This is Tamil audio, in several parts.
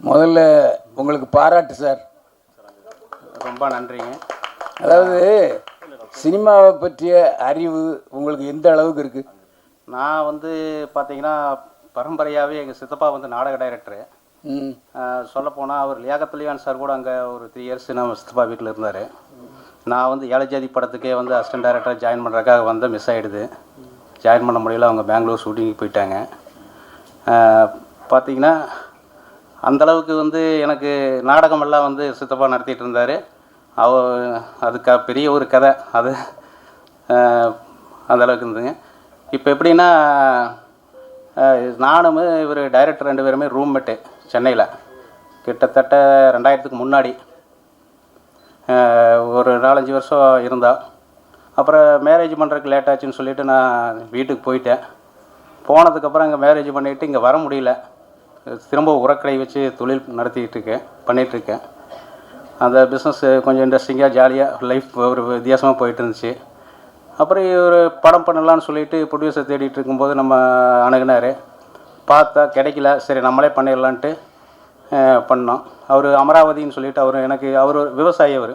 முதல்ல உங்களுக்கு பாராட்டு சார். ரொம்ப நன்றிங்க. அதாவது சினிமாவை பற்றிய அறிவு உங்களுக்கு எந்த அளவுக்கு இருக்குது? நான் வந்து பார்த்தீங்கன்னா பரம்பரையாகவே எங்கள் சித்தப்பா வந்து நாடக டைரக்டரு. சொல்லப்போனால் அவர் லியாகத் சார் கூட அங்கே ஒரு 3 இயர்ஸ் நம்ம சித்தப்பா வீட்டில் இருந்தார். நான் வந்து ஏழை ஜாதி படத்துக்கே வந்து அசிஸ்டன்ட் டைரக்டராக ஜாயின் பண்ணுறதுக்காக வந்து மிஸ் ஆகிடுது. ஜாயின் பண்ண முடியல, அவங்க பெங்களூர் ஷூட்டிங்கு போயிட்டாங்க. பார்த்திங்கன்னா அந்தளவுக்கு வந்து எனக்கு நாடகமெல்லாம் வந்து சித்தப்பா நடத்திட்டு இருந்தார். அதுக்கு பெரிய ஒரு கதை அது அந்தளவுக்கு இருந்துங்க. இப்போ எப்படின்னா நானும் இவர் டைரக்டர் 2 பேருமே ரூம்மேட்டு சென்னையில் கிட்டத்தட்ட 2000க்கு முன்னாடி ஒரு 4-5 வருஷம் இருந்தால். அப்புறம் மேரேஜ் பண்ணுறதுக்கு லேட் ஆச்சுன்னு சொல்லிவிட்டு நான் வீட்டுக்கு போயிட்டேன். போனதுக்கப்புறம் இங்கே மேரேஜ் பண்ணிவிட்டு இங்கே வர முடியல. திரும்ப உரக்கடை வச்சு தொழில் பண்ணிகிட்ருக்கேன். அந்த பிஸ்னஸ் கொஞ்சம் இன்ட்ரெஸ்டிங்காக ஜாலியாக லைஃப் ஒரு வித்தியாசமாக போயிட்டு இருந்துச்சு. அப்புறம் ஒரு படம் பண்ணலான்னு சொல்லிட்டு ப்ரொடியூசர் தேடிட்டு இருக்கும்போது நம்ம அணுகுனார். பார்த்தா கிடைக்கல. சரி நம்மளே பண்ணிடலான்ட்டு பண்ணோம். அவர் அமராவதின்னு சொல்லிட்டு அவர் விவசாயி. அவர்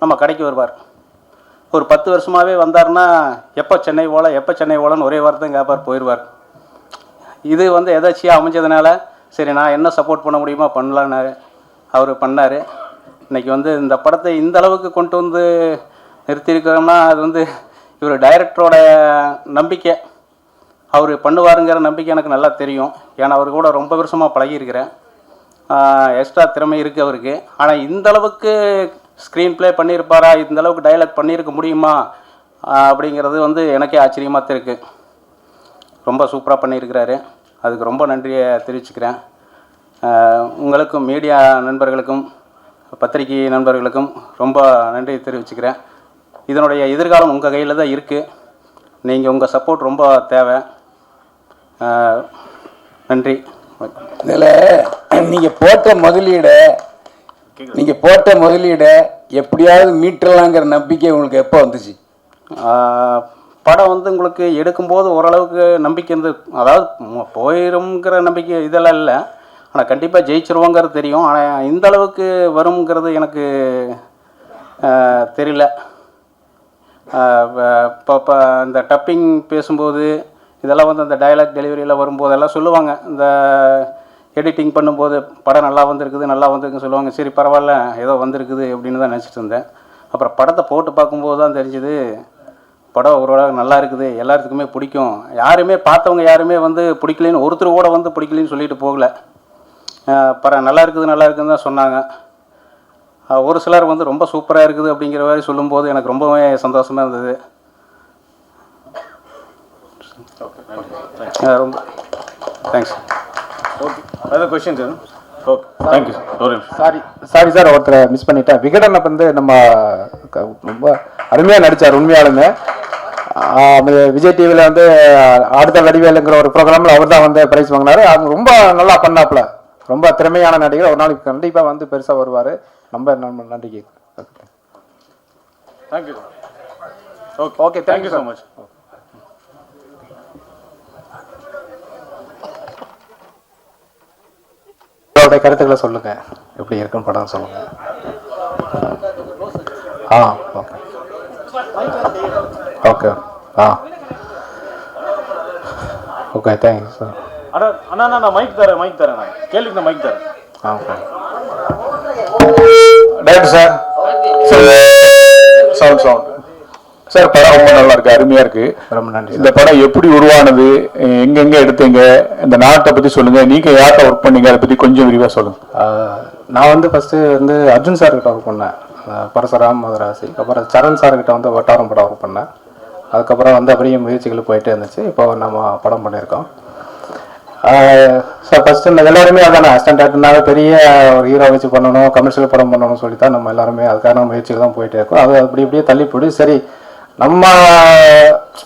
நம்ம கடைக்கு வருவார். ஒரு 10 வருஷமாகவே வந்தார்னா எப்போ சென்னை ஓலன்னு ஒரே வாரத்தை கேட்பார், போயிடுவார். இது வந்து எதாச்சியாக அமைஞ்சதுனால சரி நான் என்ன சப்போர்ட் பண்ண முடியுமா பண்ணலான்னாரு. அவர் பண்ணார். இன்றைக்கி வந்து இந்த படத்தை இந்த அளவுக்கு கொண்டு வந்து நிறுத்தியிருக்கிறோம்னா அது வந்து இவர் டைரக்டரோட நம்பிக்கை. அவர் பண்ணுவாருங்கிற நம்பிக்கை எனக்கு நல்லா தெரியும். ஏன்னா அவர் கூட ரொம்ப வருஷமாக பழகியிருக்கிறேன். எக்ஸ்ட்ரா திறமை இருக்குது அவருக்கு. ஆனால் இந்தளவுக்கு ஸ்க்ரீன் ப்ளே பண்ணியிருப்பாரா, இந்தளவுக்கு டைலாக் பண்ணியிருக்க முடியுமா அப்படிங்கிறது வந்து எனக்கே ஆச்சரியமாக தான் இருக்குது. ரொம்ப சூப்பராக பண்ணியிருக்கிறாரு. அதுக்கு ரொம்ப நன்றியை தெரிவிச்சுக்கிறேன். உங்களுக்கும் மீடியா நண்பர்களுக்கும் பத்திரிகை நண்பர்களுக்கும் ரொம்ப நன்றி தெரிவிச்சுக்கிறேன். இதனுடைய எதிர்காலம் உங்கள் கையில் தான் இருக்குது. நீங்கள் உங்கள் சப்போர்ட் ரொம்ப தேவை. நன்றி. இதில் நீங்கள் போட்ட முதலீடை எப்படியாவது மீட்டலாங்கிற நம்பிக்கை உங்களுக்கு எப்போ வந்துச்சு? படம் வந்து உங்களுக்கு எடுக்கும்போது ஓரளவுக்கு நம்பிக்கை இருந்து, அதாவது போயிருங்கிற நம்பிக்கை இதெல்லாம் இல்லை. ஆனால் கண்டிப்பாக ஜெயிச்சிருவோங்கிறது தெரியும். ஆனால் இந்த அளவுக்கு வருங்கிறது எனக்கு தெரியல. இப்போ இந்த டப்பிங் பேசும்போது இதெல்லாம் வந்து அந்த டயலாக் டெலிவரியில் வரும்போதெல்லாம் சொல்லுவாங்க, இந்த எடிட்டிங் பண்ணும்போது படம் நல்லா வந்திருக்குன்னு சொல்லுவாங்க. சரி பரவாயில்ல ஏதோ வந்திருக்குது அப்படின்னு தான் நினச்சிட்டு இருந்தேன். அப்புறம் படத்தை போட்டு பார்க்கும்போது தான் தெரிஞ்சுது படம் ஓரளவு நல்லா இருக்குது, எல்லாத்துக்குமே பிடிக்கும். பார்த்தவங்க யாருமே வந்து பிடிக்கலன்னு, ஒருத்தர் கூட வந்து பிடிக்கலன்னு சொல்லிட்டு போகல. நல்லா இருக்குதுன்னு தான் சொன்னாங்க. ஒரு சிலர் வந்து ரொம்ப சூப்பராக இருக்குது அப்படிங்கிற மாதிரி சொல்லும்போது எனக்கு ரொம்பவே சந்தோஷமாக இருந்தது. ரொம்ப தேங்க்ஸ். ஓகே, அதாவது question sir. Okay, thank you sir. Sorry sir, ஒருத்தரை மிஸ் பண்ணிட்டேன். விகடனை வந்து நம்ம ரொம்ப அருமையாக நடித்தார். உண்மையாலுமே விஜய் டிவியில் வந்து அடுத்த வடிவேலுங்கிற ஒரு ப்ரோக்ராமில் அவர் தான் வந்து ப்ரைஸ் வாங்கினார். அவங்க ரொம்ப நல்லா பண்ணாப்புல, ரொம்ப திறமையான நடிகர். ஒரு நாளைக்கு கண்டிப்பாக வந்து பெருசாக வருவார். ரொம்ப நன்றி. Thank you. Okay, thank you so much. உங்களுடைய கருத்துக்களை சொல்லுங்க, எப்படி இருக்குன்னு படம் சொல்லுங்க. Okay okay okay, thank you sir. அண்ணா நான் மைக் தரேன் நான் கேள்விக்கு நான் மைக் தரேன். Okay director sir. Sound sir, படம் ரொம்ப நல்லா இருக்கு, அருமையா இருக்கு. ரொம்ப நன்றி. இந்த படம் எப்படி உருவானது, எங்கெங்க எடுத்தீங்க, இந்த நாட்டை பத்தி சொல்லுங்க. நீங்க யார்கிட்ட ஒர்க் பண்ணீங்க, அதை பத்தி கொஞ்சம் விரிவா சொல்லுங்க. நான் வந்து ஃபர்ஸ்ட் வந்து அர்ஜுன் சார் கிட்ட ஒர்க் பண்ணேன், பரசுராம் மதராசி. அப்புறம் சரண் சார் கிட்ட வந்து வட்டாரம் படம் ஒர்க் பண்ணேன். அதுக்கப்புறம் வந்து அப்படியே முயற்சிகள் போயிட்டே இருந்துச்சு. இப்போ நம்ம படம் பண்ணியிருக்கோம் சார். ஃபர்ஸ்ட் எல்லாருமே அதானே அசிஸ்டன்ட் ஆக்டர்னால பெரிய ஒரு ஹீரோ வச்சு பண்ணணும், கமர்ஷியல் படம் பண்ணணும்னு சொல்லி தான் நம்ம எல்லாருமே அதுக்கான முயற்சிகள் தான் போயிட்டே இருக்கோம். அது அப்படி இப்படியே தள்ளி போய் சரி நம்ம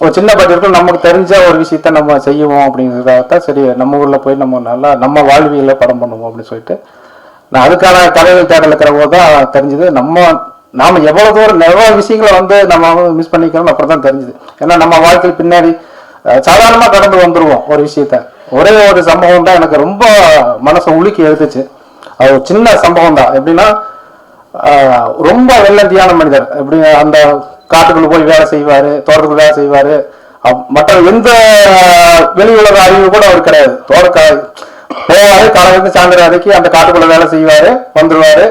ஒரு சின்ன பட்ஜெட்டில் நமக்கு தெரிஞ்ச ஒரு விஷயத்த நம்ம செய்வோம் அப்படிங்கிறதான். சரி நம்ம ஊரில் போய் நம்ம வாழ்வியலில் படம் பண்ணுவோம் அப்படின்னு சொல்லிட்டு நான் அதுக்கான தலைவர் தேடல் இருக்கிற போது தான் தெரிஞ்சுது நாம் எவ்வளோ தூரம் எவ்வளோ விஷயங்களை வந்து நம்ம மிஸ் பண்ணிக்கிறோம் அப்புறம் தான் தெரிஞ்சுது. ஏன்னா நம்ம வாழ்க்கையில் பின்னாடி சாதாரணமாக கடந்து வந்துடுவோம் ஒரு விஷயத்த. ஒரே ஒரு சம்பவம் தான் எனக்கு ரொம்ப மனசை உலுக்கி எடுத்துச்சு. அது ஒரு சின்ன சம்பவம் தான். எப்படின்னா ரொம்ப வெள்ளந்தியான மனிதர். எப்படி அந்த காட்டுக்குள்ள போய் வேலை செய்வாரு, தோட்டத்துக்குள்ள வேலை செய்வாரு. மற்ற எந்த வெளி உலக அறிவு கூட அவர் கிடையாது. போவாரு, காலையிலிருந்து சாயந்தரம் வரைக்கும் அந்த காட்டுக்குள்ள வேலை செய்வாரு, வந்துருவாரு.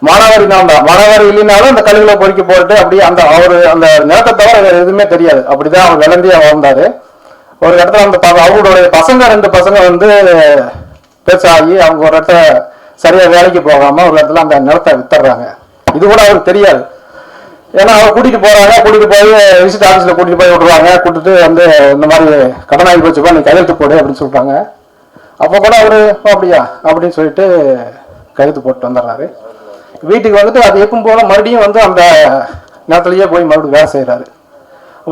மானாவாரி தான், மானாவாரி இல்லைனாலும் அந்த கல்விகளை பொறிக்க போட்டு அப்படியே அந்த அவரு அந்த நிலத்தை தவிர வேற எதுவுமே தெரியாது. அப்படிதான் அவர் விளந்தியா வாழ்ந்தாரு. ஒரு இடத்துல அந்த அவங்களுடைய பசங்க 2 பசங்க வந்து பெருசாகி அவங்க ஒரு இடத்துல சரியா வேலைக்கு போகாம ஒரு இடத்துல அந்த நிலத்தை வித்துறாங்க. இது கூட அவருக்கு தெரியாது. ஏன்னா அவர் கூட்டிட்டு போறாங்க, கூட்டிட்டு போய் விசிட் ஆஃபீஸ்ல கூட்டிட்டு போய் விடுறாங்க. கூட்டிட்டு வந்து இந்த மாதிரி கடனாகி போச்சுப்பா, நீ கையெழுத்து போடு அப்படின்னு சொல்றாங்க. அப்போ கூட அவரு அப்படியா அப்படின்னு சொல்லிட்டு கையெழுத்து போட்டு வந்துடுறாரு. வீட்டுக்கு வந்துட்டு அது எப்பவும் போல மறுபடியும் வந்து அந்த நேரத்துலயே போய் மறுபடியும் வேலை செய்யறாரு.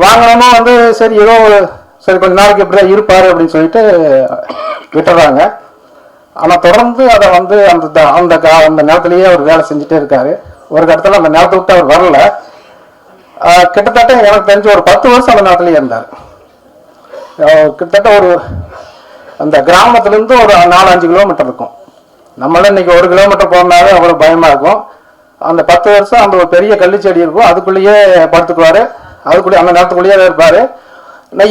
வாங்கணும் வந்து சரி ஏதோ சரி கொஞ்ச நாளைக்கு இப்படிதான் இருப்பாரு அப்படின்னு சொல்லிட்டு விட்டுறாங்க. ஆனா தொடர்ந்து அதை வந்து அந்த அந்த அந்த நேரத்திலேயே அவர் வேலை செஞ்சுட்டே இருக்காரு. ஒரு இடத்துல அந்த நேரத்தை விட்டு அவர் வரல. கிட்டத்தட்ட எனக்கு தெரிஞ்ச ஒரு 10 வருஷம் அந்த நேரத்திலேயே இருந்தார். கிட்டத்தட்ட ஒரு அந்த கிராமத்துல இருந்து ஒரு 4-5 கிலோமீட்டர் இருக்கும். நம்மளால இன்னைக்கு 1 கிலோமீட்டர் போனாலே அவ்வளவு பயமா இருக்கும். அந்த 10 வருஷம் அந்த ஒரு பெரிய கள்ளி செடி இருக்கும், அதுக்குள்ளேயே படுத்துக்குவாரு. அதுக்குள்ளே அந்த நேரத்துக்குள்ளேயே இருப்பாரு.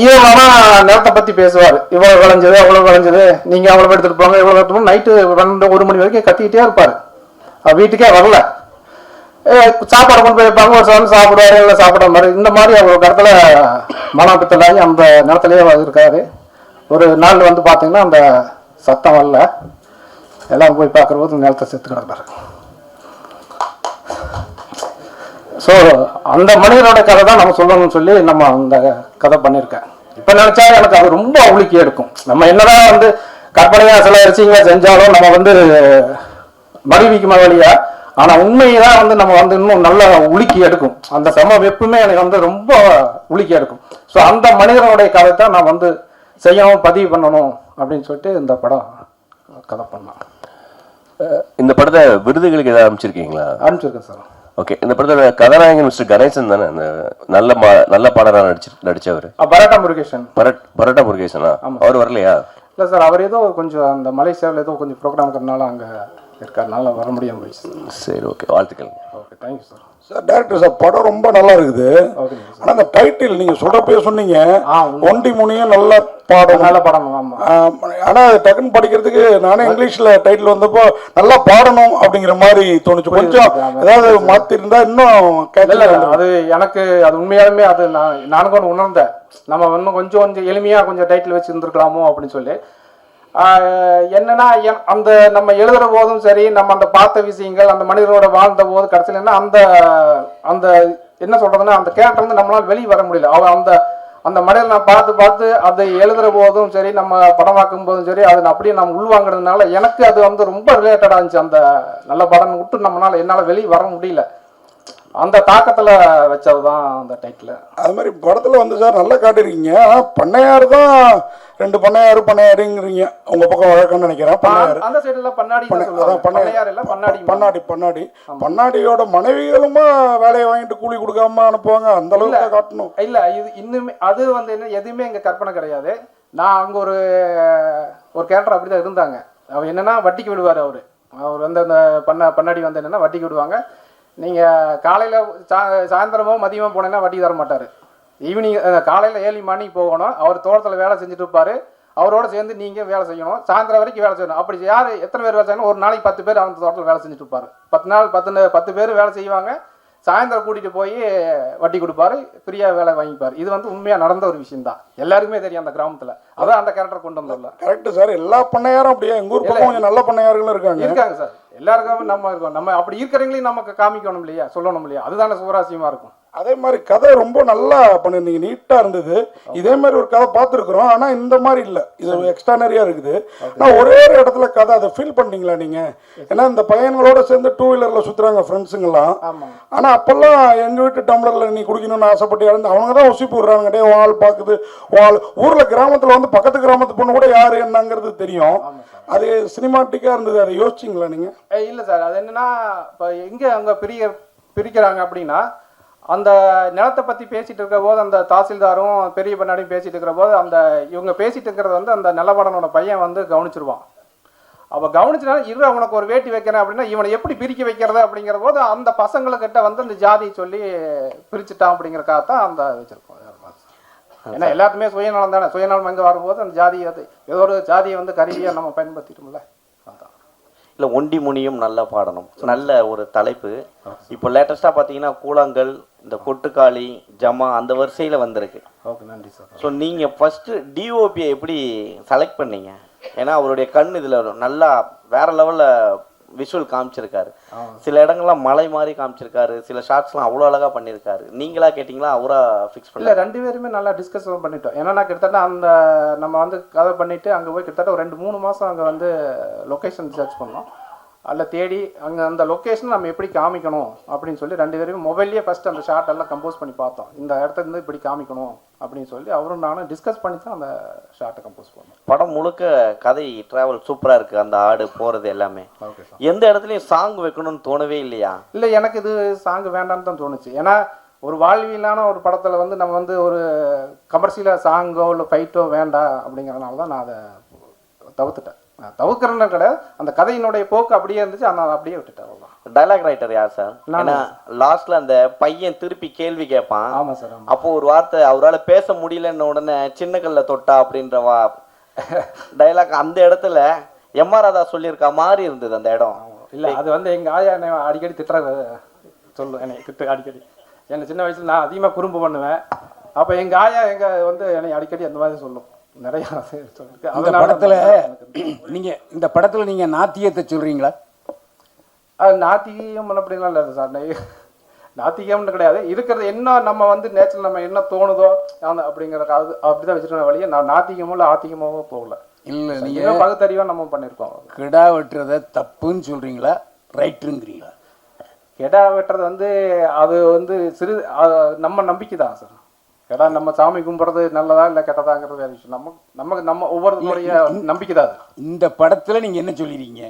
ஈரமான நேரத்தை பத்தி பேசுவாரு. இவ்வளவு விளைஞ்சது, அவ்வளவு விளைஞ்சது, நீங்க அவ்வளவு எடுத்துட்டு போங்க, இவ்வளவு எடுத்துட்டு போங்க. நைட்டு 2-1 மணி வரைக்கும் கத்திக்கிட்டே இருப்பாரு. வீட்டுக்கே வரல. சாப்பாடு கொண்டு போய் வைப்பாங்க, ஒரு சாப்பிட்டு சாப்பிடுவாரு, இல்லை சாப்பிட மாதிரி. இந்த மாதிரி அவர் ஒரு இடத்துல மனப்பித்தலாகி அந்த நேரத்திலேயே இருக்காரு. ஒரு நாள் வந்து பாத்தீங்கன்னா அந்த சத்தம் வரல. எல்லாரும் போய் பார்க்குற போது நிலத்தை செத்து கிடக்குறாரு. ஸோ அந்த மனிதனோட கதை தான் நம்ம சொல்லணும்னு சொல்லி நம்ம அந்த கதை பண்ணியிருக்கேன். இப்போ நினைச்சா எனக்கு அது ரொம்ப உலுக்கி எடுக்கும். நம்ம என்னதான் வந்து கற்பனையா சில விஷயங்களை செஞ்சாலும் நம்ம வந்து மறுவிக்குமா வழியா, ஆனா உண்மையதான் வந்து நம்ம வந்து இன்னும் நல்லா உலுக்கி எடுக்கும். அந்த சமம் எப்பவுமே எனக்கு வந்து ரொம்ப உலுக்கி எடுக்கும். ஸோ அந்த மனிதனுடைய கதை தான் நான் வந்து செய்யணும், பதிவு பண்ணணும் அப்படின்னு சொல்லிட்டு இந்த படம் கதை பண்ணேன். இந்த படத்தை விருதுகளுக்கு ஏதாவது அனுப்பிச்சிருக்கீங்களா? அனுப்பிச்சிருக்கேன் சார். ஓகே. இந்த படத்தோட கதாநாயகன் மிஸ்டர் கணேசன் தானே அந்த நல்ல பாடலாக நடிச்சவர்? பரோட்டா முருகேசன். பரோட்டா முருகேசனா? அவர் வரலையா? இல்லை சார், அவர் ஏதோ கொஞ்சம் அந்த மலேசியாவில் ஏதோ கொஞ்சம் ப்ரோக்ராம் இருக்கிறனால அங்கே இருக்காருனால வர முடியாமல் போயிடுச்சு. சரி, ஓகே, வாழ்த்துக்கள். Okay, thank you sir. Sir director sir படம் ரொம்ப நல்லா இருக்குது. ஆனால் அந்த டைட்டில் நீங்கள் சொல்கிறப்பே சொன்னீங்க ஒண்டி முனியும் நல்ல பாடம். நல்ல படம். ஆமாம். ஆனால் அது டக்குன்னு படிக்கிறதுக்கு நானே இங்கிலீஷில் டைட்டில் வந்தப்போ நல்லா பாடணும் அப்படிங்கிற மாதிரி தோணுச்சு. கொஞ்சம் ஏதாவது மாற்றிருந்தா இன்னும் கேட்கல. அது எனக்கு அது உண்மையாலுமே அது நானும் ஒன்று உணர்ந்தேன். நம்ம இன்னும் கொஞ்சம் எளிமையாக கொஞ்சம் டைட்டில் வச்சு இருந்திருக்கலாமோ அப்படின்னு சொல்லி. என்னன்னா அந்த நம்ம எழுதுற போதும் சரி, நம்ம அந்த பார்த்த விஷயங்கள் அந்த மனிதனோட வாழ்ந்த போது கடைசியில் என்ன அந்த அந்த என்ன சொல்றதுன்னா அந்த கேரக்டர் வந்து நம்மளால வெளியே வர முடியல. அந்த அந்த மனிதனை நான் பார்த்து அதை எழுதுற போதும் சரி, நம்ம படமாக்கும் போதும் சரி, அதை அப்படியே நம்ம உள்வாங்கிறதுனால எனக்கு அது வந்து ரொம்ப ரிலேட்டடாக இருந்துச்சு. அந்த நல்ல படம் விட்டு என்னால் வெளியே வர முடியல. அந்த தாக்கத்தில் வச்சதுதான் அந்த டைட்டில். அது மாதிரி படத்தில் வந்து சார் நல்லா காட்டிருக்கீங்க. ஆனால் பண்ணையார் தான் 2 பண்ணையாருங்கிறீங்க. உங்க பக்கம் வழக்கம்னு நினைக்கிறேன். அந்த சைடுல பண்ணாடியோட மனைவிகளுமா வேலையை வாங்கிட்டு கூலி கொடுக்காம அனுப்புவாங்க. அந்த அளவுக்கு காட்டணும். இல்ல, இது இன்னுமே அது வந்து என்ன எதுவுமே எங்க கற்பனை கிடையாது. நான் அங்க ஒரு கேரக்டர் அப்படிதான் இருந்தாங்க. அவர் என்னன்னா வட்டிக்கு விடுவார். அவர் வந்து அந்த பண்ணாடி வந்து என்னன்னா வட்டிக்கு விடுவாங்க. நீங்க காலையில சாயந்தரமோ மதியமோ போனீங்கன்னா வட்டி தர மாட்டாரு. ஈவினிங் காலையில் 7 மணிக்கு போகணும். அவர் தோட்டத்தில் வேலை செஞ்சுட்டு இருப்பார். அவரோட சேர்ந்து நீங்கள் வேலை செய்யணும். சாயந்தரம் வரைக்கும் வேலை செய்யணும். அப்படி யார் எத்தனை பேர் வேலை செய்யணும்? ஒரு நாளைக்கு 10 பேர் அந்த தோட்டத்தில் வேலை செஞ்சுட்டு இருப்பார். 10 நாள் 10 பேர் வேலை செய்வாங்க. சாயந்தரம் கூட்டிகிட்டு போய் வட்டி கொடுப்பாரு, ஃப்ரீயாக வேலை வாங்கிப்பார். இது வந்து உண்மையாக நடந்த ஒரு விஷயம் தான். எல்லாருக்குமே தெரியும் அந்த கிராமத்தில். அதான் அந்த கேரக்டர் கொண்டு வந்துடல. Correct sir. எல்லா பண்ணையாரும் அப்படியே எங்கள் ஊர் பக்கம் கொஞ்சம் நல்ல பண்ணையார்களும் இருக்காங்க சார். எல்லாருக்கும் நம்ம இருக்கோம். நம்ம அப்படி இருக்கிறவங்களையும் நமக்கு காமிக்கணும் இல்லையா, சொல்லணும் இல்லையா? அதுதானே சுவராசியமாக இருக்கும். அதே மாதிரி கதை ரொம்ப நல்லா பண்ணியிருந்தீங்க, நீட்டாக இருந்தது. இதே மாதிரி ஒரு கதை பார்த்துருக்குறோம், ஆனால் இந்த மாதிரி இல்லை. இது எக்ஸ்ட்ரானரியாக இருக்குது. ஆனால் ஒரே ஒரு இடத்துல கதை அதை ஃபீல் பண்ணீங்களா நீங்கள்? ஏன்னா இந்த பையன்களோட சேர்ந்து 2 வீலரில் சுற்றுறாங்க ஃப்ரெண்ட்ஸுங்கெல்லாம். ஆனால் அப்போல்லாம் எங்கள் வீட்டு டம்ளரில் நீ குடிக்கணும்னு ஆசைப்பட்டு இறந்து அவங்க தான் உசிப்பு விடுறாங்க. டே வால் பார்க்குது வால். ஊரில் கிராமத்தில் வந்து பக்கத்து கிராமத்து பொண்ணு கூட யார் என்னங்கிறது தெரியும். அது சினிமாட்டிக்காக இருந்தது. அதை யோசிச்சிங்களா நீங்கள்? இல்லை சார், அது என்னன்னா இப்போ எங்கே அவங்க பிரிக்கிறாங்க அப்படின்னா அந்த நிலத்தை பற்றி பேசிகிட்டு இருக்கிற போது அந்த தாசில்தாரும் பெரிய பண்ணாடியும் பேசிகிட்டு இருக்கிற போது அந்த இவங்க பேசிகிட்டு இருக்கிறது வந்து அந்த நிலவடனோட பையன் வந்து கவனிச்சிருவான். அவள் கவனிச்சுனா இரு அவனுக்கு ஒரு வேட்டி வைக்கிறேன் அப்படின்னா இவனை எப்படி பிரிக்க வைக்கிறது அப்படிங்கிற போது அந்த பசங்களுக்கிட்ட வந்து இந்த ஜாதியை சொல்லி பிரிச்சுட்டான் அப்படிங்கிறக்காக தான் அந்த வச்சுருக்கோம். ஏன்னா எல்லாத்துமே சுயநலம் தானே, சுயநலம் எங்கே வரும்போது அந்த ஜாதியை அது ஏதோ ஒரு ஜாதியை வந்து கருவியாக நம்ம பயன்படுத்திட்டோம்ல. அதான் இல்லை ஒண்டி முனியும் நல்லா பாடணும், நல்ல ஒரு தலைப்பு. இப்போ லேட்டஸ்ட்டாக பார்த்தீங்கன்னா கூழாங்கல், இந்த கொட்டுக்காளி, ஜமா அந்த வரிசையில் வந்திருக்கு. ஓகே, நன்றி சார். ஸோ நீங்கள் ஃபஸ்ட்டு டிஓபியை எப்படி செலக்ட் பண்ணீங்க? ஏன்னா அவருடைய கண் இதில் நல்லா வேற லெவலில் விஷுவல் காமிச்சிருக்காரு. சில இடங்கள்லாம் மலை மாதிரி காமிச்சிருக்காரு, சில ஷார்ட்ஸ்லாம் அவ்வளோ அழகாக பண்ணியிருக்காரு. நீங்களா கேட்டிங்களா அவரா ஃபிக்ஸ் பண்ணல? இல்லை, 2 பேருமே நல்லா டிஸ்கஸ் பண்ணிட்டோம். ஏன்னா கிட்டத்தட்ட அந்த நம்ம வந்து கதை பண்ணிவிட்டு அங்கே போய் கிட்டத்தட்ட ஒரு 2-3 மாதம் அங்கே வந்து லொக்கேஷன் சர்ச் பண்ணோம். அதில் தேடி அங்கே அந்த லொக்கேஷன் நம்ம எப்படி காமிக்கணும் அப்படின்னு சொல்லி 2 பேருமே மொபைல்லேயே ஃபஸ்ட்டு அந்த ஷார்ட் எல்லாம் கம்போஸ் பண்ணி பார்த்தோம். இந்த இடத்துல இருந்து இப்படி காமிக்கணும் அப்படின்னு சொல்லி அவரும் நானும் டிஸ்கஸ் பண்ணி தான் அந்த ஷார்ட்டை கம்போஸ் பண்ணோம். படம் முழுக்க கதை ட்ராவல் சூப்பராக இருக்குது, அந்த ஆடு போகிறது எல்லாமே. எந்த இடத்துலையும் சாங் வைக்கணும்னு தோணவே இல்லையா? இல்லை, எனக்கு இது சாங் வேண்டான்னு தான் தோணுச்சு. ஏன்னா ஒரு வாழ்வியலான ஒரு படத்தில் வந்து நம்ம வந்து ஒரு கமர்ஷியலாக சாங்கோ இல்லை ஃபைட்டோ வேண்டாம் அப்படிங்கிறதுனால தான் நான் அதை தவிர்த்துட்டேன். நான் தவிர்க்கிறேன்னு கிடையாது, அந்த கதையினுடைய போக்கு அப்படியே இருந்துச்சு, அதனால் அப்படியே விட்டுட்டேன். அவ்வளோதான். டைலாக் ரைட்டர் யார் சார்? ஏன்னா லாஸ்ட்ல அந்த பையன் திருப்பி கேள்வி கேட்பான். ஆமாம் சார். அப்போ ஒரு வார்த்தை அவரால் பேச முடியலன்னு உடனே சின்ன கல்ல தொட்டா அப்படின்ற டைலாக் அந்த இடத்துல எம்ஆர் ராதா சொல்லியிருக்கா மாதிரி இருந்தது அந்த இடம். இல்லை, அது வந்து எங்கள் ஆயா என்னை அடிக்கடி திட்டுறது சொல்லும், என்னை திட்டு அடிக்கடி. என்னை சின்ன வயசில் நான் அதிகமாக குறும்பு பண்ணுவேன். அப்போ எங்கள் ஆயா வந்து என்னை அடிக்கடி அந்த மாதிரி சொல்லும் நிறையா சொல்லிருக்கு. இந்த படத்தில் இந்த படத்தில் நீங்கள் நாத்தியத்தை சொல்கிறீங்களா? அது நாத்திகம் அப்படின்லாம் இல்லை சார். நாத்திகம்னு கிடையாது, இருக்கிறது என்ன நம்ம வந்து நேச்சுரல் நம்ம என்ன தோணுதோ அந்த அப்படிங்கிற அது அப்படி தான் வச்சுருக்க வழியே. நான் நாத்திகமோ இல்லை ஆத்திகமாவோ போகல. இல்லை, நீங்கள் நீங்கள் பகுத்தறிவாக நம்ம பண்ணியிருக்கோம். கிடா வெட்டுறதை தப்புன்னு சொல்கிறீங்களா, ரைட்டுங்கிறீங்களா? கெடா வெட்டுறது வந்து அது வந்து நம்ம நம்பிக்கை தான் சார். கெடா நம்ம சாமி கும்பிட்றது நல்லதா இல்லை கெட்டதாங்கிறது வேறு விஷயம். நம்ம ஒவ்வொருத்தருடைய நம்பிக்கை தான் அது. இந்த படத்தில் நீங்கள் என்ன சொல்லிடுறீங்க?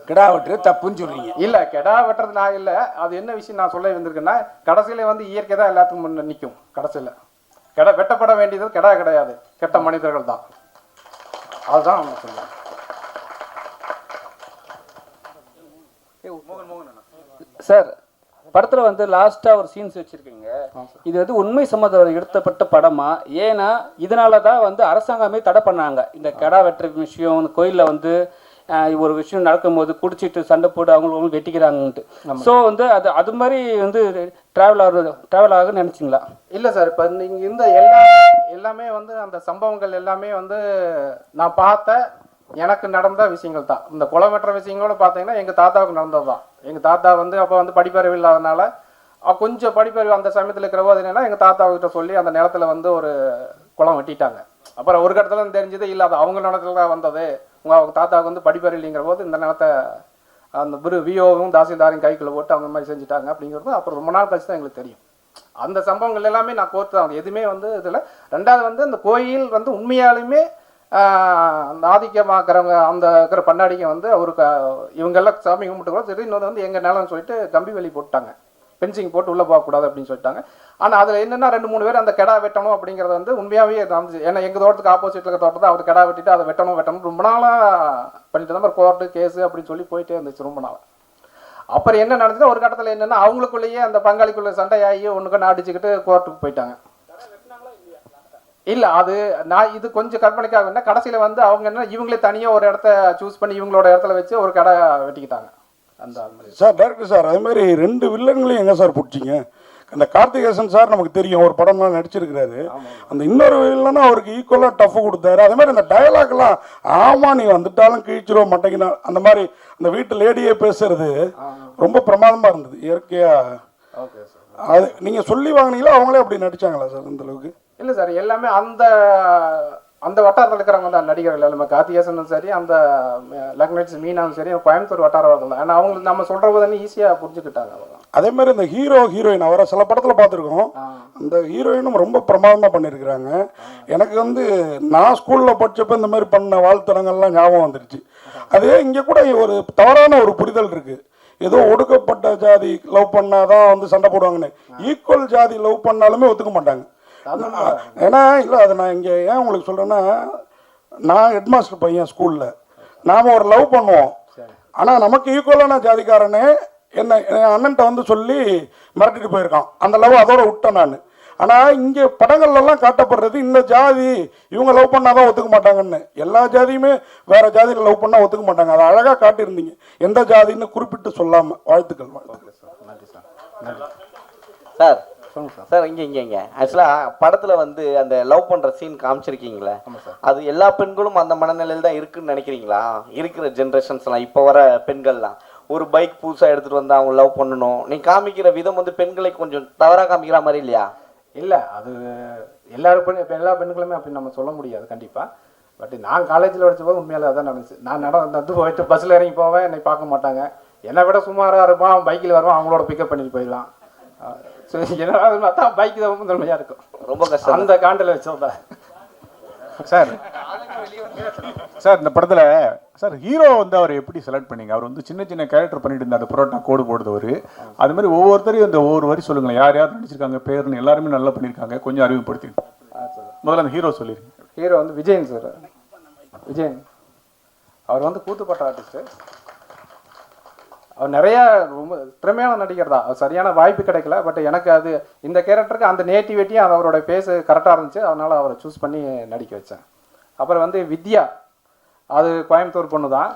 கிடா வெட்டுறது தப்புன்னு சொல்கிறீங்க. இல்லை, கெடா வெட்டுறது நான் இல்லை. அது என்ன விஷயம் நான் சொல்ல வந்திருக்கேன்னா, கடைசியில் வந்து இயற்கை தான் எல்லாத்துக்கும் முன்ன நிற்கும். கடைசியில் வெட்டப்பட வேண்டியது கெடா கிடையாது, கெட்ட மனிதர்கள் தான். அதுதான் அவங்க சொல்லுவாங்க. சார், படத்தில் வந்து லாஸ்ட்டாக ஒரு சீன்ஸ் வச்சுருக்கீங்க. இது வந்து உண்மை சம்மந்தம் எடுத்தப்பட்ட படமா? ஏன்னா இதனால தான் வந்து அரசாங்கமே தடை பண்ணாங்க இந்த கெடா வெட்டுற விஷயம். இந்த கோயிலில் வந்து ஒரு விஷயம் நடக்கும்போது குடிச்சிட்டு சண்டை போட்டு அவங்களுக்கு வெட்டிக்கிறாங்கன்ட்டு. ஸோ வந்து அது மாதிரி வந்து ட்ராவல் ஆகுன்னு நினச்சிங்களா? இல்லை சார், இப்போ நீங்கள் இந்த எல்லாமே வந்து அந்த சம்பவங்கள் எல்லாமே வந்து நான் பார்த்த எனக்கு நடந்த விஷயங்கள் தான். இந்த கொலை வெட்டுற விஷயங்களோட பார்த்தீங்கன்னா எங்கள் தாத்தாவுக்கு நடந்தது தான். எங்கள் தாத்தா வந்து அப்போ வந்து படிப்பறிவு இல்லாதனால கொஞ்சம் படிப்பறிவு அந்த சமயத்தில் இருக்கிறவோ அது என்னன்னா எங்கள் தாத்தாவுக்கிட்ட சொல்லி அந்த நிலத்துல வந்து ஒரு குளம் வெட்டிட்டாங்க. அப்புறம் ஒரு கட்டத்தில் தெரிஞ்சது இல்லை, அது அவங்க நிலத்துல தான் வந்தது, அவங்க தாத்தாவுக்கு வந்து படிப்பறிவு இல்லைங்கிற போது இந்த நிலத்தை அந்த விஓவும் தாசில்தாரையும் கைக்குள்ளே போட்டு அவங்க மாதிரி செஞ்சுட்டாங்க அப்படிங்கிறது அப்புறம் ரொம்ப நாள் கழிச்சு தான் எங்களுக்கு தெரியும். அந்த சம்பவங்கள் எல்லாமே நான் கோர்த்து தான் எதுவுமே வந்து இதில். ரெண்டாவது வந்து அந்த கோயில் வந்து உண்மையாலுமே அந்த ஆதிக்கமாக்குறவங்க அந்த இருக்கிற பண்ணாடிங்க வந்து அவருக்கு இவங்கெல்லாம் சாமி கும்பிட்டு கூட சரி, இன்னொன்று வந்து எங்கள் நிலம்னு சொல்லிட்டு கம்பி வேலி போட்டாங்க, பென்சிங் போட்டு உள்ளே போகக்கூடாது அப்படின்னு சொல்லிட்டாங்க. ஆனால் அதில் என்னென்னா 2-3 பேர் அந்த கெடா வெட்டணும் அப்படிங்கிறது வந்து உண்மையாகவே நடந்துச்சு. ஏன்னா எங்கள் தோட்டத்துக்கு ஆப்போசிட்டில் இருக்கிற தோட்டத்தை அவர் கெடா வெட்டிட்டு அதை வெட்டணும் ரொம்ப நாளாக பண்ணிட்டு தான் கோர்ட்டு கேஸு அப்படின்னு சொல்லி போயிட்டே இருந்துச்சு ரொம்ப நாள். அப்புறம் என்ன நடந்துச்சுன்னா ஒரு கட்டத்தில் என்னென்னா அவங்களுக்குள்ளேயே அந்த பங்காளிக்குள்ளே சண்டையாகி ஒன்றுக்கு அடிச்சுக்கிட்டு கோர்ட்டுக்கு போயிட்டாங்க. இல்லை, அது நான் இது கொஞ்சம் கற்பனைக்காக என்ன கடைசியில் வந்து அவங்க என்ன இவங்களே தனியாக ஒரு இடத்த சூஸ் பண்ணி இவங்களோட இடத்துல வச்சு ஒரு கடை வெட்டிக்கிட்டாங்க. அந்த சார் டேரக்டர் சார், அது மாதிரி 2 வில்லன்களையும் எங்கே சார் பிடிச்சிங்க? அந்த கார்த்திகேசன் சார் நமக்கு தெரியும், ஒரு படம்லாம் நடிச்சிருக்கிறாரு. அந்த இன்னொரு வில்லனும் அவருக்கு ஈக்குவலாக டஃப் கொடுத்தாரு. அதே மாதிரி அந்த டயலாக்லாம் ஆமாம் நீ வந்துட்டாலும் கிழிச்சிருவோம் மாட்டேங்கினா அந்த மாதிரி அந்த வீட்டு லேடியே பேசுறது ரொம்ப பிரமாதமாக இருந்தது இயற்கையாக. ஓகே சார், அது நீங்கள் சொல்லி வாங்கினீங்களா அவங்களே அப்படி நடிச்சாங்களா சார் அந்த அளவுக்கு? இல்லை சார், எல்லாமே அந்த வட்டாரத்தில் இருக்கிறவங்க தான் நடிகர்கள் எல்லாமே. கார்த்திகேசனும் சரி, அந்த லக்னட்ஸ் மீனாவும் சரி, கோயம்புத்தூர் வட்டாரம் தான். ஏன்னா அவங்களுக்கு நம்ம சொல்கிறது வந்து ஈஸியாக புரிஞ்சுக்கிட்டாங்க. அதே மாதிரி இந்த ஹீரோயின் அவரை சில படத்தில் பார்த்துருக்கோம். அந்த ஹீரோயினும் ரொம்ப பிரமாதமாக பண்ணியிருக்கிறாங்க. எனக்கு வந்து நான் ஸ்கூலில் படித்தப்போ இந்த மாதிரி பண்ண வாழ்த்தனங்கள்லாம் ஞாபகம் வந்துடுச்சு. அதே இங்கே கூட ஒரு தவறான ஒரு புரிதல் இருக்குது. ஏதோ ஒடுக்கப்பட்ட ஜாதி லவ் பண்ணாதான் வந்து சண்டை போடுவாங்கன்னு. ஈக்குவல் ஜாதி லவ் பண்ணாலுமே ஒத்துக்க மாட்டாங்க. ஏன்னா இல்லை, அதை நான் இங்கே ஏன் உங்களுக்கு சொல்கிறேன்னா, நான் ஹெட்மாஸ்டர் பையன் ஸ்கூலில். நாம் ஒரு லவ் பண்ணுவோம், ஆனால் நமக்கு ஈக்குவலான ஜாதிக்காரனே என் அண்ணன்ட்ட வந்து சொல்லி மிரட்டிட்டு போயிருக்கான். அந்த லவ் அதோட விட்டேன் நான். ஆனால் இங்கே படங்கள்லாம் காட்டப்படுறது இந்த ஜாதி இவங்க லவ் பண்ணாதான் ஒத்துக்க மாட்டாங்கன்னு. எல்லா ஜாதியுமே வேற ஜாதியில் லவ் பண்ணால் ஒத்துக்க மாட்டாங்க. அதை அழகாக காட்டியிருந்தீங்க, எந்த ஜாதின்னு குறிப்பிட்டு சொல்லாமல். வாழ்த்துக்கள். சார் சார் இங்கே ஆக்சுவலாக படத்தில் வந்து அந்த லவ் பண்ணுற சீன் காமிச்சிருக்கீங்களே, அது எல்லா பெண்களும் அந்த மனநிலையில் தான் இருக்குன்னு நினைக்கிறீங்களா? இருக்கிற ஜென்ரேஷன்ஸ்லாம் இப்போ வர பெண்கள்லாம் ஒரு பைக் புதுசாக எடுத்துகிட்டு வந்து அவங்க லவ் பண்ணணும், நீ காமிக்கிற விதம் வந்து பெண்களை கொஞ்சம் தவறாக காமிக்கிற மாதிரி இல்லையா? இல்லை, அது எல்லா பெண்களுமே அப்படி நம்ம சொல்ல முடியாது கண்டிப்பாக. பட் நான் காலேஜில் படித்தபோது உண்மையிலே அதான் நடந்துச்சு. நான் நடந்து போயிட்டு பஸ்ஸில் இறங்கி போவேன், என்னை பார்க்க மாட்டாங்க. என்னை விட சுமாராக இருப்பான், பைக்கில் வருவான், அவங்களோட பிக்கப் பண்ணிட்டு போயிடலாம். ஸோ என்ன பார்த்தா பைக்கு தான் முதன்மையாக இருக்கும். ரொம்ப கஷ்டம் அந்த காண்டில் வச்சோம்தான். சார் சார் இந்த படத்தில் சார் ஹீரோ வந்து அவர் எப்படி செலக்ட் பண்ணீங்க? அவர் வந்து சின்ன சின்ன கேரக்டர் பண்ணிட்டு இருந்தார், புரோட்டா கோடு போடுறவர். அது மாதிரி ஒவ்வொருத்தரையும் இந்த ஒவ்வொரு வரி சொல்லுங்களேன், யார் யார் நடிச்சிருக்காங்க, பேர்னு எல்லாருமே நல்லா பண்ணியிருக்காங்க, கொஞ்சம் அறிமுகப்படுத்தி. முதல்ல அந்த ஹீரோ சொல்லிடுங்க. ஹீரோ வந்து விஜயன் சார். விஜயன் அவர் வந்து கூத்துப்பட்ட ஆர்டிஸ்ட்டு. அவர் நிறையா ரொம்ப திறமையான நடிகர் தான். அவர் சரியான வாய்ப்பு கிடைக்கல. பட் எனக்கு அது இந்த கேரக்டருக்கு அந்த நேட்டிவிட்டியும் அது அவரோட பேஸு கரெக்டாக இருந்துச்சு. அதனால் அவரை சூஸ் பண்ணி நடிக்க வச்சேன். அப்புறம் வந்து வித்யா, அது கோயம்புத்தூர் பொண்ணு தான்.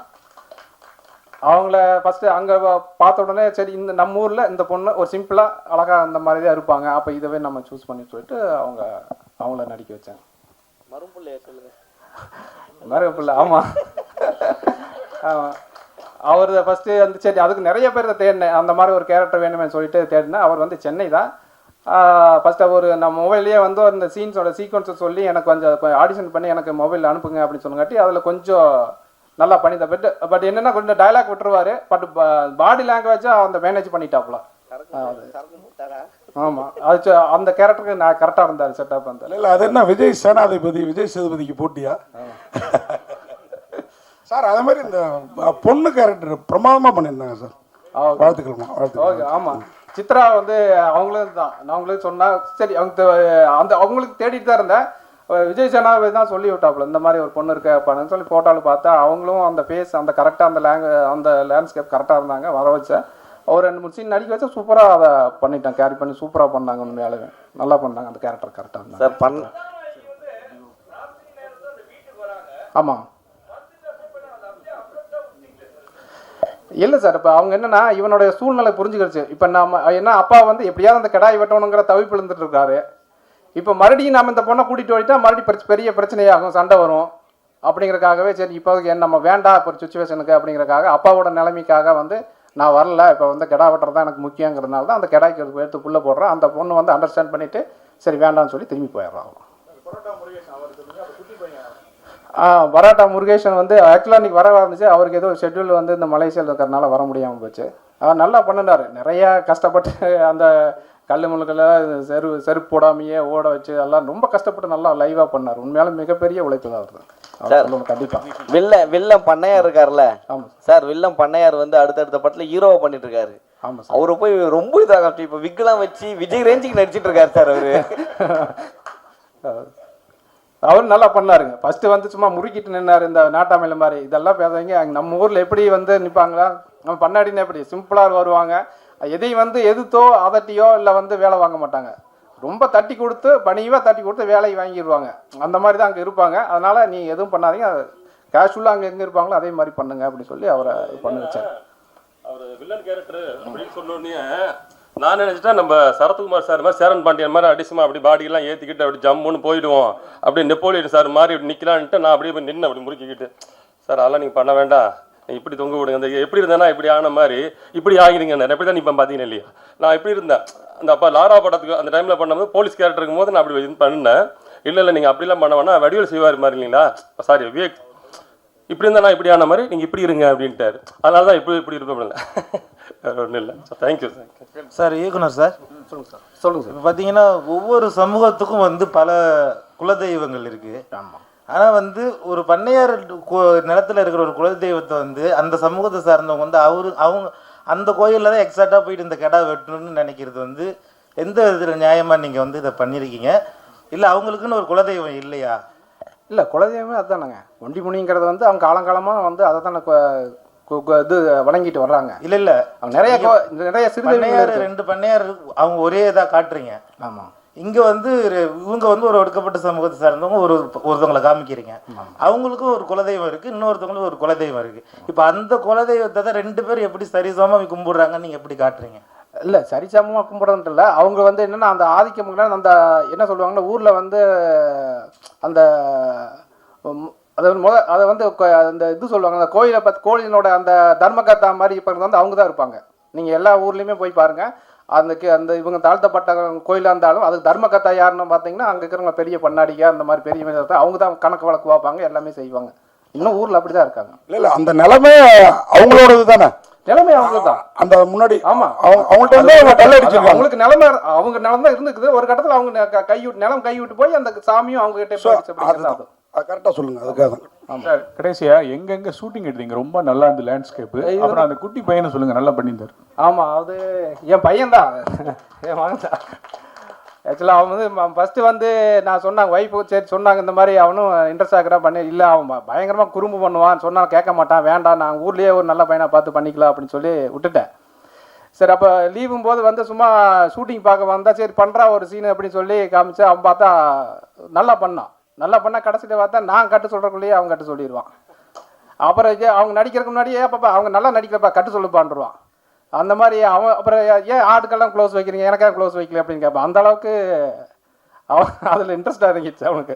அவங்கள ஃபஸ்ட்டு அங்கே பார்த்த உடனே சரி இந்த நம்ம ஊரில் இந்த பொண்ணு ஒரு சிம்பிளாக அழகாக அந்த மாதிரி தான் இருப்பாங்க, அப்போ இதவே நம்ம சூஸ் பண்ணி சொல்லிட்டு அவங்கள நடிக்க வச்சேன். மரும்பிள்ளைய சொல்லுங்க. மரும்பிள்ளை, ஆமாம் ஆமாம். அவர் ஃபஸ்ட்டு வந்து சரி அதுக்கு நிறைய பேர் தேடினேன், அந்த மாதிரி ஒரு கேரக்டர் வேணுமே சொல்லிட்டு தேடினேன். அவர் வந்து சென்னை தான். ஃபஸ்ட்டு ஒரு நம்ம மொபைல்லையே வந்து அந்த சீன்ஸோட சீக்வன்ஸை சொல்லி எனக்கு கொஞ்சம் ஆடிஷன் பண்ணி எனக்கு மொபைலில் அனுப்புங்க அப்படின்னு சொன்னங்காட்டி அதில் கொஞ்சம் நல்லா பண்ணி தப்பிட்டு. பட் என்னென்னா கொஞ்சம் டைலாக் விட்டுருவார். பட் பாடி லாங்குவேஜாக அந்த மேனேஜ் பண்ணிட்டாப்புல. ஆமாம், அது அந்த கேரக்டருக்கு நான் கரெக்டாக இருந்தார், செட்டப் இருந்தார். இல்லை அது என்ன விஜய் சேனாதிபதி விஜய் சேதுபதிக்கு போட்டியா? சார் அதே மாதிரி இந்த பொண்ணு கேரக்டர் பிரமாதமாக பண்ணியிருந்தாங்க சார். வாழ்த்துக்கள்மா, வாழ்த்துக்கள். ஓகே, ஆமாம். சித்ரா வந்து அவங்களும் தான். நான் அவங்களுக்கு சொன்னால் சரி அவங்க அவங்களுக்கு தேடிட்டு தான் இருந்தேன். விஜய் சேனாதிபதி தான் சொல்லி விட்டாப்புல இந்த மாதிரி ஒரு பொண்ணு இருக்காப்பான்னு சொல்லி போட்டாலும் பார்த்தா அவங்களும் அந்த ஃபேஸ் அந்த கரெக்டாக அந்த லேண்ட்ஸ்கேப் கரெக்டாக இருந்தாங்க. வர வச்சேன், ஒரு 2-3 சீன் நடிக்க வச்சா சூப்பராக அதை பண்ணிட்டேன், கேரி பண்ணி சூப்பராக பண்ணாங்க. உண்மையாலே நல்லா பண்ணாங்க, அந்த கேரக்டர் கரெக்டாக இருந்தாங்க சார். ஆமாம். இல்லை சார், இப்போ அவங்க என்னன்னா இவனுடைய சூழ்நிலை புரிஞ்சுக்கிடுச்சு. இப்போ நம்ம என்ன அப்பா வந்து எப்படியாவது அந்த கிடாய் வெட்டணுங்கிற தவிப்பு இருந்துட்டு இருக்காரு. இப்போ மறுபடியும் நம்ம இந்த பொண்ணை கூட்டிகிட்டு போயிட்டா மறுபடியும் பெரிய பிரச்சனையாகும், சண்டை வரும். அப்படிங்கிறக்காகவே சரி இப்போ நம்ம வேண்டாம் இப்போ ஒரு சுச்சுவேஷனுக்கு அப்படிங்கிறக்காக அப்பாவோட நிலைமைக்காக வந்து நான் வரல, இப்போ வந்து கிடா வெட்டுறது தான் எனக்கு முக்கியங்கிறதுனால தான் அந்த கிடாய்க்கு எடுத்து புள்ள போடுறேன். அந்த பொண்ணு வந்து அண்டர்ஸ்டாண்ட் பண்ணிவிட்டு சரி வேண்டாம்னு சொல்லி திரும்பி போயிடுறான். பராட்டா முருகேஷன் வந்து ஆக்சுவலாக இன்றைக்கி வர இருந்துச்சு. அவருக்கு ஏதோ ஷெட்யூல் வந்து இந்த மலேசியாவில் இருக்கிறதுனால வர முடியாமல் போச்சு. அவர் நல்லா பண்ணினார், நிறையா கஷ்டப்பட்டு அந்த கல் முழுக்கெல்லாம் செருப்பு போடாமையே ஓட வச்சு எல்லாம் ரொம்ப கஷ்டப்பட்டு நல்லா லைவாக பண்ணார். உண்மையாலும் மிகப்பெரிய உழைப்பு தான் அவர். கண்டிப்பாக வில்லம் பண்ணையார் இருக்கார்ல. ஆமாம் சார், வில்லம் பண்ணையார் வந்து அடுத்தடுத்த படத்தில் ஹீரோவை பண்ணிட்டு இருக்காரு. ஆமாம், அவரை போய் ரொம்ப இதாக இப்போ விக்கெல்லாம் வச்சு விஜய் ரேஞ்சுக்கு நடிச்சிட்டு இருக்காரு சார் அவர் நல்லா பண்ணாருங்க. ஃபஸ்ட்டு வந்து சும்மா முறுக்கிட்டு நின்னார் இந்த நாட்டாமையில மாதிரி. இதெல்லாம் பேசுறீங்க அங்கே நம்ம ஊரில் எப்படி வந்து நிற்பாங்களா, நம்ம பண்ணாடினா எப்படி சிம்பிளாக வருவாங்க. எதையும் வந்து எதிர்த்தோ அதட்டியோ இல்லை வந்து வேலை வாங்க மாட்டாங்க. ரொம்ப தட்டி கொடுத்து பணிவாக தட்டி கொடுத்து வேலையை வாங்கிடுவாங்க. அந்த மாதிரி தான் அங்கே இருப்பாங்க. அதனால் நீ எதுவும் பண்ணாதீங்க, கேஷுவலாக அங்கே எங்கே இருப்பாங்களோ அதே மாதிரி பண்ணுங்க அப்படின்னு சொல்லி அவரை பண்ண வச்சார். அவர் வில்லன் கேரக்டர் அப்படின்னு சொன்னோடனே நான் நினச்சிட்டா நம்ம சரத்குமார் சார் மாதிரி சேரன் பாண்டியன் மாதிரி அடிசுமா அப்படி பாடியெல்லாம் ஏற்றிக்கிட்டு அப்படி ஜம்முன்னு போயிடுவோம், அப்படி நெப்போலியன் சார் மாதிரி இப்படி நிற்கலான்ட்டு நான் அப்படியே போய் நின்று அப்படி முறுக்கிக்கிட்டு சார் அதெல்லாம் நீங்கள் பண்ண வேண்டாம், நீங்கள் இப்படி தொங்க விடுங்க, அந்த எப்படி இருந்தேன்னா இப்படி ஆன மாதிரி இப்படி ஆகிடுங்க. நான் எப்படி தான் இப்போ பார்த்தீங்கன்னா இல்லையா, நான் இப்படி இருந்தேன் அந்த அப்பா லாரா படத்துக்கு அந்த டைமில் பண்ணும்போது போலீஸ் கேரக்டர் இருக்கும்போது நான் அப்படி இது பண்ணினேன். இல்லை நீங்கள் அப்படிலாம் பண்ண வேணா, வடிவேல் செய்வார் மாதிரி இல்லைங்களா, சாரி விவேக் இப்படி இருந்தால் நான் இப்படி ஆன மாதிரி நீங்கள் இப்படி இருங்க அப்படின்ட்டாரு. அதனால தான் இப்படி இருப்பேன் ஒன்றும் இல்லை சார். Thank you sir. இயக்குனர் சார் சொல்லுங்கள் சார். சொல்லுங்கள் சார். இப்போ பார்த்தீங்கன்னா ஒவ்வொரு சமூகத்துக்கும் வந்து பல குலதெய்வங்கள் இருக்குது. ஆமாம். ஆனால் வந்து ஒரு பண்ணையார் நிலத்தில் இருக்கிற ஒரு குலதெய்வத்தை வந்து அந்த சமூகத்தை சார்ந்தவங்க வந்து அவங்க அந்த கோயிலில் தான் எக்ஸாக்டாக போயிட்டு இந்த கிடா வெட்டணும்னு நினைக்கிறது வந்து எந்த விதத்தில் நியாயமாக நீங்கள் வந்து இதை பண்ணியிருக்கீங்க? இல்லை அவங்களுக்குன்னு ஒரு குலதெய்வம் இல்லையா? இல்லை குலதெய்வமே அதுதானங்க. ஒண்டி முனிங்கிறது வந்து அவங்க காலங்காலமாக வந்து அதை தானே இது வணங்கிட்டு வர்றாங்க. இல்ல அவங்க நிறைய சிறு பண்ணையார் 2 பண்ணையார் அவங்க ஒரே இதாக காட்டுறீங்க. ஆமாம். இங்க வந்து இவங்க வந்து ஒரு ஒடுக்கப்பட்ட சமூகத்தை சார்ந்தவங்க ஒருத்தவங்களை காமிக்கிறீங்க. அவங்களுக்கும் ஒரு குலதெய்வம் இருக்கு, இன்னொருத்தவங்களுக்கும் ஒரு குலதெய்வம் இருக்கு. இப்போ அந்த குலதெய்வத்தை தான் 2 பேரும் எப்படி சரிசமமா கும்பிடுறாங்கன்னு நீங்க எப்படி காட்டுறீங்க? இல்லை சரிசமமாக கும்பிட்றது இல்லை. அவங்க வந்து என்னென்னா அந்த ஆதிக்கம் அந்த என்ன சொல்லுவாங்கன்னா ஊரில் வந்து அந்த அதை வந்து அந்த இது சொல்லுவாங்க, அந்த கோயிலை பார்த்து கோயிலினோட அந்த தர்மகர்த்தா மாதிரி இப்போ வந்து அவங்க தான் இருப்பாங்க. நீங்கள் எல்லா ஊர்லேயுமே போய் பாருங்கள். அந்த இவங்க தாழ்த்தப்பட்ட கோயிலாக இருந்தாலும் அதுக்கு தர்மகர்த்தா யாருன்னு பார்த்தீங்கன்னா அங்கே இருக்கிறவங்க பெரிய பண்ணாடிக்கா அந்த மாதிரி பெரிய அவங்க தான் கணக்கு வழக்கு வைப்பாங்க, எல்லாமே செய்வாங்க. இன்னும் ஊரில் அப்படி தான் இருக்காங்க. இல்லை அந்த நிலைமை அவங்களோடது தானே, நிலைமை அவங்க தான் அந்த முன்னாடி. ஆமாம், அவங்கள்ட்ட வந்து அவங்களுக்கு நிலைமை அவங்க நிலம் தான் இருந்துக்குது. ஒரு கட்டத்தில் அவங்க நிலம் கைவிட்டு போய் அந்த சாமியும் அவங்க கிட்ட கரெக்டாக சொல்லுங்க. அதுக்காக தான் சார் கடைசியா எங்கெங்க ஷூட்டிங் எடுத்தீங்க? ரொம்ப நல்லா இருந்த லேண்ட்ஸ்கேப்பு. அப்புறம் அந்த குட்டி பையனை சொல்லுங்க, நல்லா பண்ணியிருந்தார். ஆமாம், அது என் பையன் தான், என் மகன் தான். ஆக்சுவலாக அவன் வந்து ஃபஸ்ட்டு வந்து நான் சொன்னாங்க ஒய்ஃபு சரி சொன்னாங்க இந்த மாதிரி அவனும் இன்ட்ரெஸ்ட் ஆகிறா பண்ணி. இல்லை அவன் பயங்கரமாக குறும்பு பண்ணுவான், சொன்னால் கேட்க மாட்டான், வேண்டாம் நான் ஊர்லேயே ஒரு நல்ல பையனை பார்த்து பண்ணிக்கலாம் அப்படின்னு சொல்லி விட்டுட்டேன். சரி அப்போ லீவும் போது வந்து சும்மா ஷூட்டிங் பார்க்க வந்தால் சரி பண்ணுறா ஒரு சீனு அப்படின்னு சொல்லி காமிச்சு அவன் பார்த்தா நல்லா பண்ணால் கடைசியில் பார்த்தா நான் கட்டு சொல்கிறக்குள்ளேயே அவன் கட்டு சொல்லிடுவான். அப்புறம் அவங்க நடிக்கிறதுக்கு முன்னாடியே பாப்பா அவங்க நல்லா நடிக்கிறப்பா கட்டு சொல்லுப்பான்ருவான். அந்த மாதிரி அவன் அப்புறம் ஏன் ஆடுக்கெல்லாம் க்ளோஸ் வைக்கிறீங்க, எனக்காக க்ளோஸ் வைக்கல அப்படின்னு கேட்பான். அந்த அளவுக்கு அவன் அதில் இன்ட்ரெஸ்டாக இருந்துச்சு அவனுக்கு.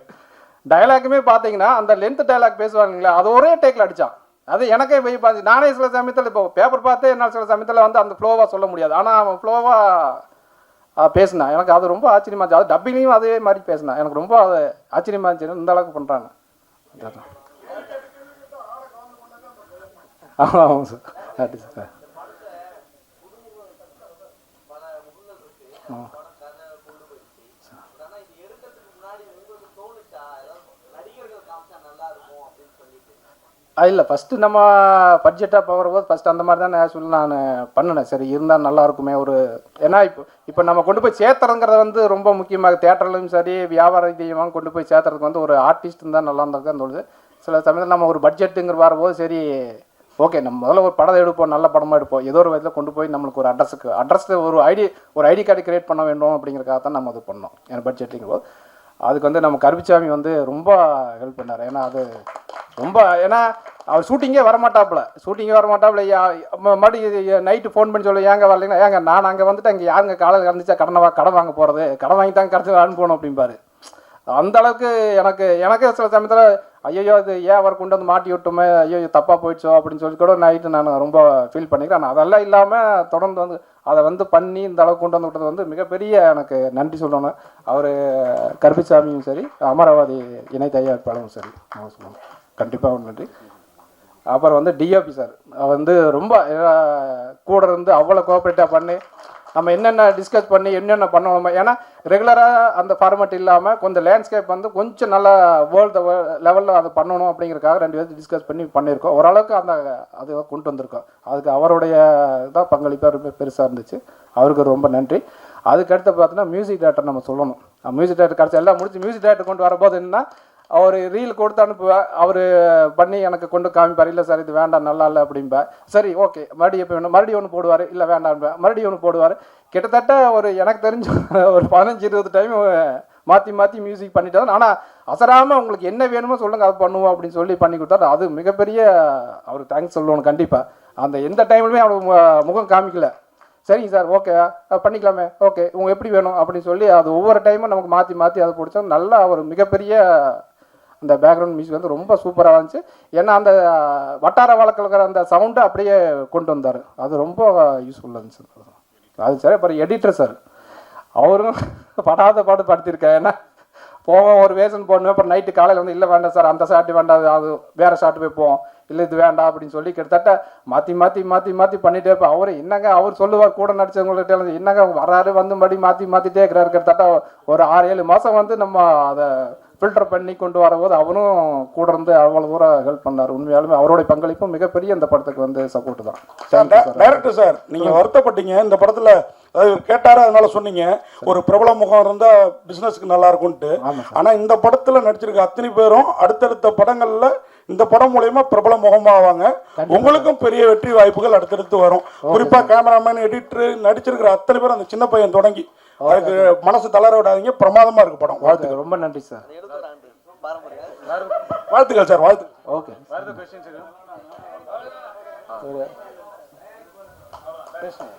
டைலாக்குமே பார்த்தீங்கன்னா அந்த லென்த் டைலாக் பேசுவாங்களா அது ஒரே டேக்கில் அடித்தான். அது எனக்கே போய் பார்த்து நானே சில சமயத்தில் இப்போ பேப்பர் பார்த்து என்னால் சில சமயத்தில் வந்து அந்த ஃப்ளோவாக சொல்ல முடியாது. ஆனால் அவன் ஃப்ளோவாக பேசினான். எனக்கு அது ரொம்ப ஆச்சரியமாக இருந்துச்சு. அது டப்பிங்லையும் அதே மாதிரி பேசினான். எனக்கு ரொம்ப அது ஆச்சரியமாக இருந்துச்சு, இந்த அளவுக்கு பண்ணுறாங்க. ஆமாம் சார், நன்றி சார். இல்லை ஃபஸ்ட்டு நம்ம பட்ஜெட்டாக போகிறபோது ஃபஸ்ட்டு அந்த மாதிரி தான் சொல்லி நான் பண்ணினேன். சரி இருந்தால் நல்லா இருக்குமே ஒரு, ஏன்னா இப்போ நம்ம கொண்டு போய் சேர்த்துறதுங்கிறத வந்து ரொம்ப முக்கியமாக தேட்டர்லையும் சரி வியாபார ரீதியாக கொண்டு போய் சேர்த்துறதுக்கு வந்து ஒரு ஆர்டிஸ்ட் இருந்தால் நல்லா இருந்திருக்கான்னு தோணுது. சில சமயத்தில் நம்ம ஒரு பட்ஜெட்டுங்கிற வரபோது சரி ஓகே நம்ம முதல்ல ஒரு படம் எடுப்போம், நல்ல படமாக எடுப்போம், ஏதோ ஒரு விதத்தில் கொண்டு போய் நம்மளுக்கு ஒரு அட்ரஸ் ஒரு ஐடி கார்டு கிரியேட் பண்ண வேண்டும் அப்படிங்கிறக்காக தான் நம்ம அது பண்ணோம். ஏன்னா பட்ஜெட்டுங்கும் போது அதுக்கு வந்து நம்ம கருப்பிச்சாமி வந்து ரொம்ப ஹெல்ப் பண்ணார். ஏன்னா அது ரொம்ப ஏன்னா அவர் ஷூட்டிங்கே வரமாட்டாப்புல மறுபடியும் நைட்டு ஃபோன் பண்ணி சொல்லி ஏங்க வரலைங்கன்னா ஏங்க நான் அங்கே வந்துட்டு அங்கே யாருங்க காலையில் கறந்துச்சா கடன் வாங்க போகிறது, கடன் வாங்கி தான் கடைசி அனுப்பணும் அப்படிம்பாரு. அந்த அளவுக்கு எனக்கு சில சமயத்தில் ஐயோ அது ஏன் அவர் கொண்டு வந்து மாட்டி விட்டோமே, ஐயோ தப்பாக போயிடுச்சோ அப்படின்னு சொல்லி கூட நைட்டு நான் ரொம்ப ஃபீல் பண்ணிக்கிறேன். ஆனால் அதெல்லாம் இல்லாமல் தொடர்ந்து வந்து அதை வந்து பண்ணி இந்த அளவுக்கு கொண்டு வந்து விட்டது வந்து மிகப்பெரிய எனக்கு நன்றி சொல்லணும். அவர் கருப்பிசாமியும் சரி அமராவதி இணை தயாரிப்பாளரும் சரி நான் சொல்லணும், கண்டிப்பாக நன்றி. அப்புறம் வந்து டிஓபி சார் வந்து ரொம்ப கூட இருந்து அவ்வளோ கோஆப்ரேட்டாக பண்ணி நம்ம என்னென்ன டிஸ்கஸ் பண்ணி என்னென்ன பண்ணணுமோ, ஏன்னா ரெகுலராக அந்த ஃபார்மேட் இல்லாமல் கொஞ்சம் லேண்ட்ஸ்கேப் வந்து கொஞ்சம் நல்லா வேர்ல்டு லெவலில் அதை பண்ணணும் அப்படிங்கிறதுக்காக 2 பேரும் டிஸ்கஸ் பண்ணி பண்ணியிருக்கோம். ஓரளவுக்கு அது கொண்டு வந்திருக்கோம். அதுக்கு அவருடைய தான் பங்களிப்பாக ரொம்ப பெருசாக இருந்துச்சு. அவருக்கு ரொம்ப நன்றி. அதுக்கடுத்து பார்த்தீங்கன்னா மியூசிக் டேரக்டர் நம்ம சொல்லணும். மியூசிக் டேரக்டர் கடைசி எல்லாம் முடிச்சு மியூசிக் டேரக்டர் கொண்டு வரும்போது என்னன்னா அவர் ரீல் கொடுத்து அனுப்புவேன், அவர் பண்ணி எனக்கு கொண்டு காமிப்பார். இல்லை சார் இது வேண்டாம் நல்லா இல்லை அப்படின்பேன். சரி ஓகே மறுபடியும் எப்போ வேணும் மறுபடியும் ஒன்று போடுவார், இல்லை வேண்டாம்பேன் மறுபடியும் ஒன்று போடுவார். கிட்டத்தட்ட ஒரு எனக்கு தெரிஞ்ச ஒரு 15-20 டைம் மாற்றி மியூசிக் பண்ணிட்டு. ஆனால் அசராமல் உங்களுக்கு என்ன வேணுமோ சொல்லுங்கள் அது பண்ணுவோம் அப்படின்னு சொல்லி பண்ணி கொடுத்தாரு. அது மிகப்பெரிய அவருக்கு தேங்க்ஸ் சொல்லணும் கண்டிப்பாக. அந்த எந்த டைம்லையுமே அவர் முகம் காமிக்கல. சரிங்க சார் ஓகே பண்ணிக்கலாமே, ஓகே உங்களுக்கு எப்படி வேணும் அப்படின்னு சொல்லி அது ஒவ்வொரு டைமும் நமக்கு மாற்றி அதை பிடிச்சா நல்லா ஒரு மிகப்பெரிய அந்த பேக்ரவுண்ட் மியூசிக் வந்து ரொம்ப சூப்பராக இருந்துச்சு. ஏன்னா அந்த வட்டார வழக்கில் இருக்கிற அந்த சவுண்டை அப்படியே கொண்டு வந்தார். அது ரொம்ப யூஸ்ஃபுல்லாக இருந்துச்சு. அது சரி. அப்புறம் எடிட்டர் சார் அவரும் படாத பாடு படுத்திருக்கேன். ஏன்னா போவோம் ஒரு வேஷன் போடணும், அப்புறம் நைட்டு காலையில் வந்து இல்லை வேண்டாம் சார் அந்த ஷாட்டு வேண்டாம் அது வேறு ஷாட்டு போய் போவோம், இல்லை இது வேண்டாம் அப்படின்னு சொல்லி கிட்டத்தட்ட மாற்றி பண்ணிகிட்டே இருப்பேன். அவர் என்னங்க அவர் சொல்லுவார் கூட நடிச்சவங்கள்ட்ட என்னங்க வராரு வந்து மறுபடி மாற்றிட்டே இருக்கிறாரு. கிட்டத்தட்ட ஒரு 6-7 மாதம் வந்து நம்ம அதை ஃபில்டர் பண்ணி கொண்டு வரும்போது அவரும் கூட இருந்து அவ்வளோ தூரம் ஹெல்ப் பண்ணார். உண்மையாலுமே அவருடைய பங்களிப்பும் மிகப்பெரிய இந்த படத்துக்கு வந்து சப்போர்ட் தான். டைரக்டர் சார், நீங்கள் வருத்தப்பட்டீங்க இந்த படத்தில், அதாவது கேட்டாரு அதனால சொன்னீங்க ஒரு பிரபல முகம் இருந்தால் பிஸ்னஸ்க்கு நல்லா இருக்கும்ட்டு. ஆனால் இந்த படத்தில் நடிச்சிருக்க அத்தனை பேரும் அடுத்தடுத்த படங்களில் இந்த படம் மூலயமா பிரபல முகமாவாங்க. உங்களுக்கும் பெரிய வெற்றி வாய்ப்புகள் அடுத்தடுத்து வரும். குறிப்பாக கேமராமேன், எடிட்டர், நடிச்சிருக்கிற அத்தனை பேரும் அந்த சின்ன பையன் தொடங்கி அதுக்கு மனசு தளர விடாதீங்க. பிரமாதமாக இருக்கு படம். வாழ்த்துக்கள். ரொம்ப நன்றி சார். வாழ்த்துக்கள் சார். வாழ்த்து. ஓகே. பேசுங்க.